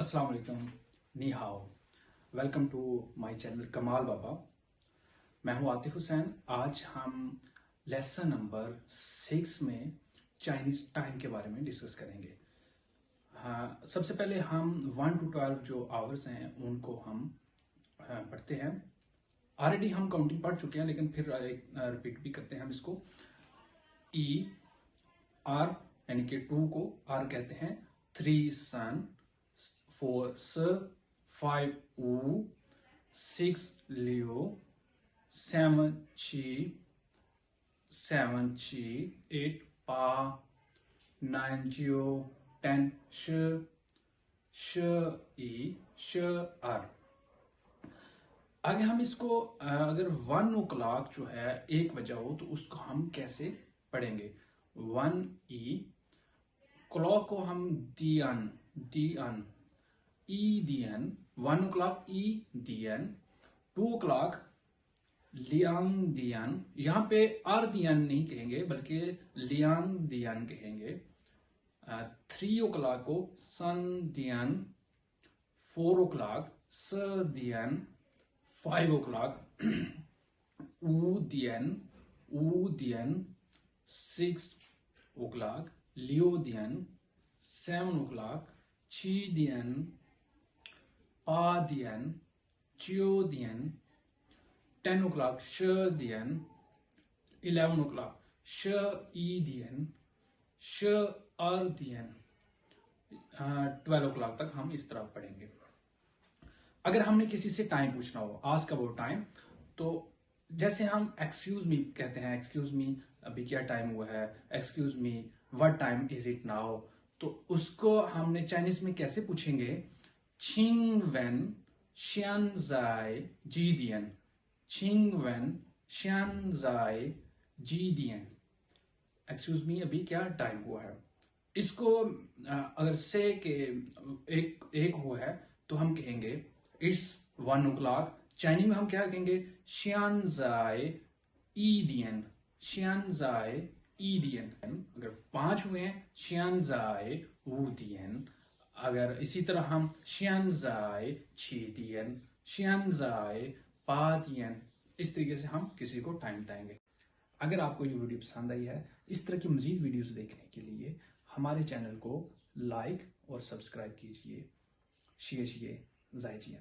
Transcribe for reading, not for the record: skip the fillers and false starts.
अस्सलाम वालेकुम, नी हाओ। वेलकम टू माय चैनल कमाल बाबा। मैं हूं आतिफ हुसैन। आज हम लेसन नंबर 6 में चाइनीज टाइम के बारे में डिस्कस करेंगे। हाँ, सबसे पहले हम 1 to 12 जो आवर्स हैं उनको हम पढ़ते हैं। ऑलरेडी हम काउंटिंग पढ़ चुके हैं, लेकिन फिर रिपीट भी करते हैं हम इसको। ई आर यानी कि 2 को आर कहते हैं, 3 सन, 4 स, 5 ऊ, 6 लियो, 7 ची, 8 पा, 9 जियो, 10 श ई, श आर। आगे हम इसको अगर 1 o'clock जो है 1 बजा हो तो उसको हम कैसे पढ़ेंगे। 1 ई, क्लॉक को हम दियन ई दियन, 1 o'clock ई दियन, 2 o'clock लियांग दियन। यहाँ पे आर दियन नहीं कहेंगे बल्कि लियांग दियन कहेंगे। 3 o'clock को सन दियन, 4 o'clock स दियन, 5 o'clock ऊ दियन, 6 o'clock लियो दियन, 7 o'clock ची दियन, पा दियन, चियो दियन, 10 o'clock श दियन, 11 o'clock श ई दियन, श आर दियन। 12 o'clock तक हम इस तरह पढ़ेंगे। अगर हमने किसी से टाइम पूछना हो, आज का वो टाइम, तो जैसे हम एक्सक्यूज मी कहते हैं, एक्सक्यूज मी अभी क्या टाइम हुआ है, excuse me what time is it now, तो उसको हमने चाइनीज में कैसे पूछेंगे। छिंग वेन शियान जाए जी दियन, छिंग वेन शियान जाए जी दियन। एक्सक्यूज मी अभी क्या टाइम हुआ है। इसको अगर से के एक हुआ है तो हम कहेंगे इट्स 1 o'clock। चाइनी में हम क्या कहेंगे, शियान जाए ई दियन, शियान जाए ई दियन। अगर 5 हुए हैं, शियान जाए वू दियन। अगर इसी तरह हम शियान जाए छी दियन, शियान जाए पा दियन, इस तरीके से हम किसी को टाइम बताएंगे। अगर आपको ये वीडियो पसंद आई है, इस तरह की मजीद वीडियोस देखने के लिए हमारे चैनल को लाइक और सब्सक्राइब कीजिए। शिये जायजियन।